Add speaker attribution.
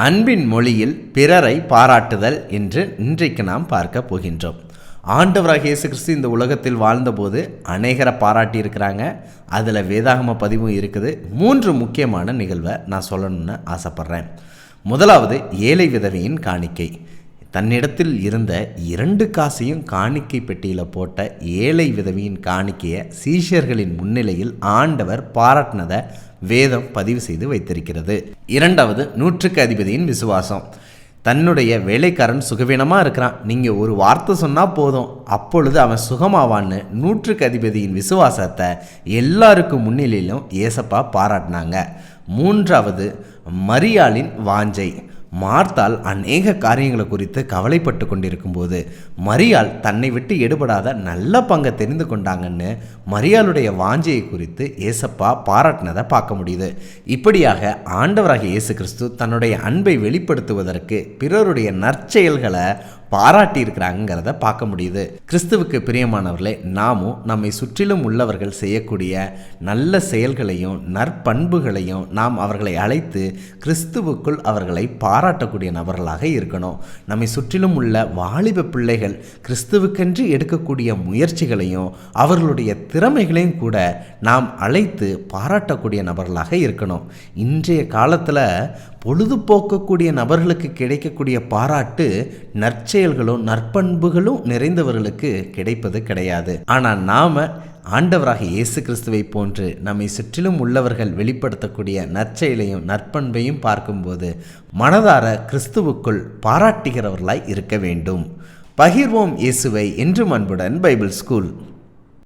Speaker 1: அன்பின் மொழியில் பிறரை பாராட்டுதல் என்று இன்றைக்கு நாம் பார்க்க போகின்றோம். ஆண்டவராகிய இயேசு கிறிஸ்து இந்த உலகத்தில் வாழ்ந்தபோது அநேகரை பாராட்டி இருக்கிறாங்க. அதில் வேதாகம பதிவும் இருக்குது. 3 முக்கியமான நிகழ்வை நான் சொல்லணும்னு ஆசைப்பட்றேன். முதலாவது, ஏழை விதவையின் காணிக்கை. தன்னிடத்தில் இருந்த 2 காசையும் காணிக்கை பெட்டியில் போட்ட ஏழை விதவையின் காணிக்கையை சீஷர்களின் முன்னிலையில் ஆண்டவர் பாராட்டினதை வேதம் பதிவு செய்து வைத்திருக்கிறது. 2வது, 100க்கு அதிபதியின் விசுவாசம். தன்னுடைய வேலைக்காரன் சுகவீனமாக இருக்கிறான், நீங்கள் ஒரு வார்த்தை சொன்னால் போதும், அப்பொழுது அவன் சுகமாவான்னு 100க்கு அதிபதியின் விசுவாசத்தை எல்லாருக்கும் முன்னிலையிலும் ஏசப்பா பாராட்டினாங்க. 3வது, மரியாளின் வாஞ்சை. மார்த்தாள் அநேக காரியங்களை குறித்து கவலைப்பட்டு கொண்டிருக்கும் போது மரியாள் தன்னை விட்டு எடுபடாத நல்ல பங்கை தெரிந்து கொண்டாங்கன்னு மரியாளுடைய வாஞ்சையை குறித்து ஏசப்பா பாராட்டினதை பார்க்க முடியுது. இப்படியாக ஆண்டவராகிய இயேசு கிறிஸ்து தன்னுடைய அன்பை வெளிப்படுத்துவதற்கு பிறருடைய நற்செயல்களை பாராட்டி இருக்கிறாங்கிறத பார்க்க முடியுது. கிறிஸ்துவுக்கு பிரியமானவர்களே, நாமும் நம்மை சுற்றிலும் உள்ளவர்கள் செய்யக்கூடிய நல்ல செயல்களையும் நற்பண்புகளையும் நாம் அவர்களை அழைத்து கிறிஸ்துவுக்குள் அவர்களை பாராட்டக்கூடிய நபர்களாக இருக்கணும். நம்மை சுற்றிலும் உள்ள வாலிப பிள்ளைகள் கிறிஸ்துவுக்கென்று எடுக்கக்கூடிய முயற்சிகளையும் அவர்களுடைய திறமைகளையும் கூட நாம் அழைத்து பாராட்டக்கூடிய நபர்களாக இருக்கணும். இன்றைய காலத்தில் பொழுதுபோக்கக்கூடிய நபர்களுக்கு கிடைக்கக்கூடிய பாராட்டு நற்செயல்களும் நற்பண்புகளும் நிறைந்தவர்களுக்கு கிடைப்பது கிடையாது. ஆனால் நாம் ஆண்டவராகிய இயேசு கிறிஸ்துவை போன்று நம்மை சுற்றிலும் உள்ளவர்கள் வெளிப்படுத்தக்கூடிய நற்செயலையும் நற்பண்பையும் பார்க்கும்போது மனதார கிறிஸ்துவுக்குள் பாராட்டுகிறவர்களாய் இருக்க வேண்டும். பகிர்வோம் இயேசுவை என்றும் அன்புடன் பைபிள் ஸ்கூல்.